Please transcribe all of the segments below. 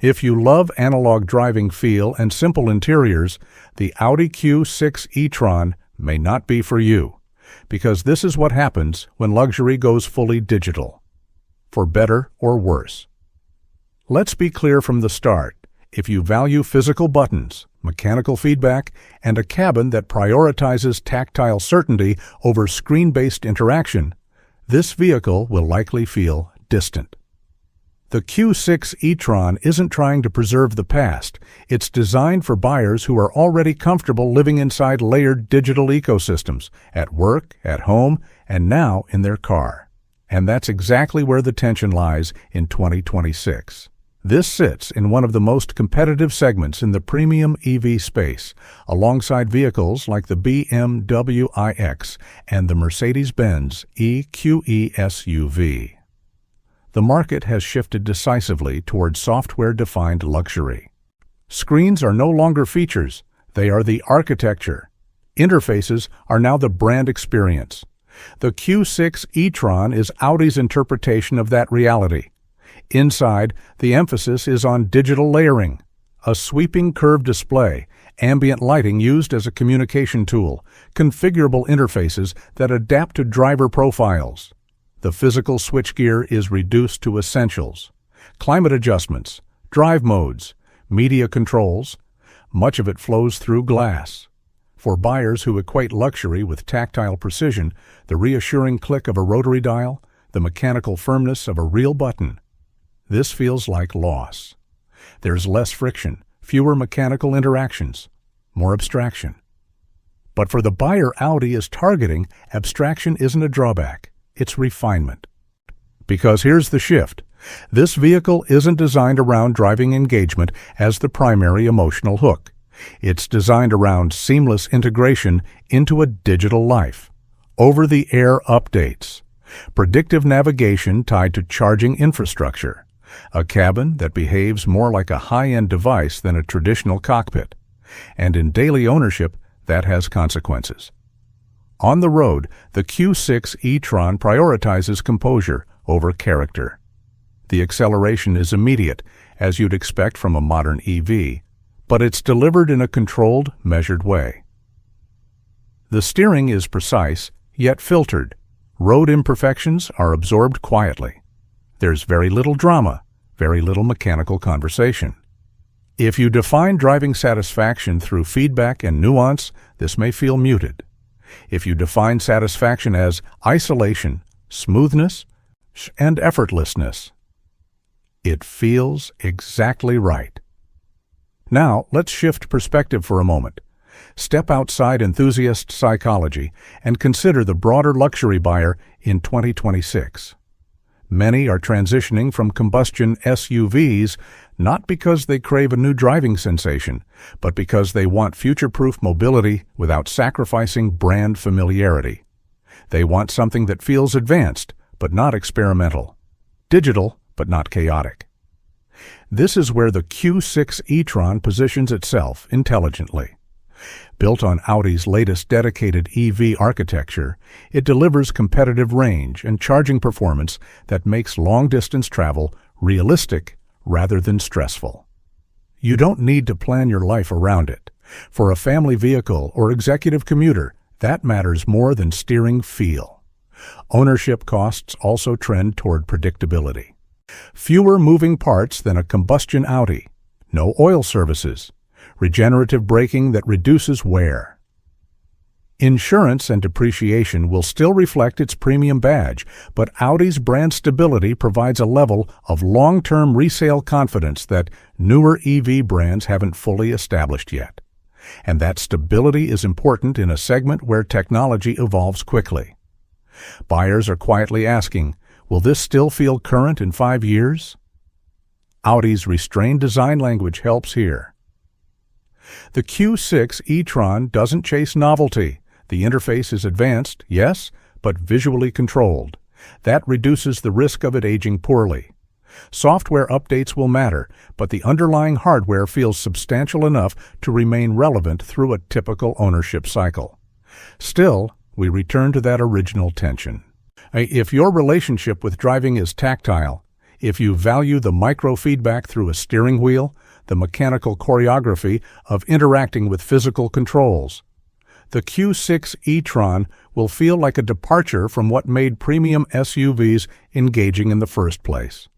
If you love analog driving feel and simple interiors, the Audi Q6 e-tron may not be for you, because this is what happens when luxury goes fully digital, for better or worse. Let's be clear from the start. If you value physical buttons, mechanical feedback, and a cabin that prioritizes tactile certainty over screen-based interaction, this vehicle will likely feel distant. The Q6 e-tron isn't trying to preserve the past. It's designed for buyers who are already comfortable living inside layered digital ecosystems, at work, at home, and now in their car. And that's exactly where the tension lies in 2026. This sits in one of the most competitive segments in the premium EV space, alongside vehicles like the BMW iX and the Mercedes-Benz EQE SUV. The market has shifted decisively toward software-defined luxury. Screens are no longer features, they are the architecture. Interfaces are now the brand experience. The Q6 e-tron is Audi's interpretation of that reality. Inside, the emphasis is on digital layering, a sweeping curved display, ambient lighting used as a communication tool, configurable interfaces that adapt to driver profiles. The physical switchgear is reduced to essentials: climate adjustments, drive modes, media controls. Much of it flows through glass. For buyers who equate luxury with tactile precision, the reassuring click of a rotary dial, the mechanical firmness of a real button, this feels like loss. There's less friction, fewer mechanical interactions, more abstraction. But for the buyer Audi is targeting, abstraction isn't a drawback. It's refinement. Because here's the shift. This vehicle isn't designed around driving engagement as the primary emotional hook. It's designed around seamless integration into a digital life. Over-the-air updates. Predictive navigation tied to charging infrastructure. A cabin that behaves more like a high-end device than a traditional cockpit. And in daily ownership, that has consequences. On the road, the Q6 e-tron prioritizes composure over character. The acceleration is immediate, as you'd expect from a modern EV, but it's delivered in a controlled, measured way. The steering is precise, yet filtered. Road imperfections are absorbed quietly. There's very little drama, very little mechanical conversation. If you define driving satisfaction through feedback and nuance, this may feel muted. If you define satisfaction as isolation, smoothness, and effortlessness, it feels exactly right. Now, let's shift perspective for a moment. Step outside enthusiast psychology and consider the broader luxury buyer in 2026. Many are transitioning from combustion SUVs not because they crave a new driving sensation, but because they want future-proof mobility without sacrificing brand familiarity. They want something that feels advanced, but not experimental, digital, but not chaotic. This is where the Q6 e-tron positions itself intelligently. Built on Audi's latest dedicated EV architecture, it delivers competitive range and charging performance that makes long-distance travel realistic rather than stressful. You don't need to plan your life around it. For a family vehicle or executive commuter, that matters more than steering feel. Ownership costs also trend toward predictability. Fewer moving parts than a combustion Audi. No oil services. Regenerative braking that reduces wear. Insurance and depreciation will still reflect its premium badge, but Audi's brand stability provides a level of long-term resale confidence that newer EV brands haven't fully established yet. And that stability is important in a segment where technology evolves quickly. Buyers are quietly asking, will this still feel current in 5 years? Audi's restrained design language helps here. The Q6 e-tron doesn't chase novelty. The interface is advanced, yes, but visually controlled. That reduces the risk of it aging poorly. Software updates will matter, but the underlying hardware feels substantial enough to remain relevant through a typical ownership cycle. Still, we return to that original tension. If your relationship with driving is tactile, If you value the microfeedback through a steering wheel, the mechanical choreography of interacting with physical controls, the Q6 e-tron will feel like a departure from what made premium SUVs engaging in the first place.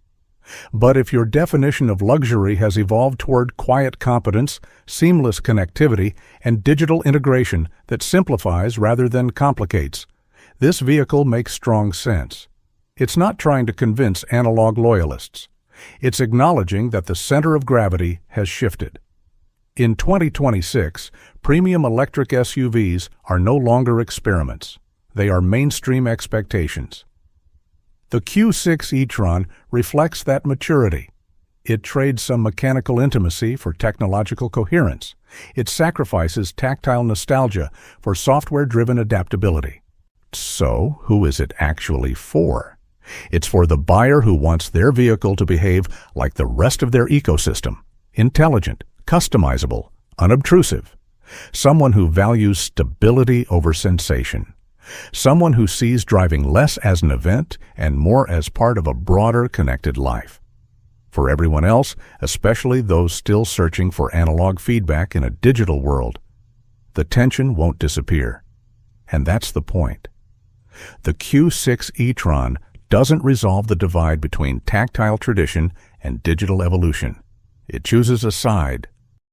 But if your definition of luxury has evolved toward quiet competence, seamless connectivity, and digital integration that simplifies rather than complicates, this vehicle makes strong sense. It's not trying to convince analog loyalists. It's acknowledging that the center of gravity has shifted. In 2026, premium electric SUVs are no longer experiments. They are mainstream expectations. The Q6 e-tron reflects that maturity. It trades some mechanical intimacy for technological coherence. It sacrifices tactile nostalgia for software-driven adaptability. So, who is it actually for? It's for the buyer who wants their vehicle to behave like the rest of their ecosystem: intelligent, customizable, unobtrusive. Someone who values stability over sensation. Someone who sees driving less as an event and more as part of a broader connected life. For everyone else, especially those still searching for analog feedback in a digital world, the tension won't disappear. And that's the point. The Q6 e-tron doesn't resolve the divide between tactile tradition and digital evolution. It chooses a side,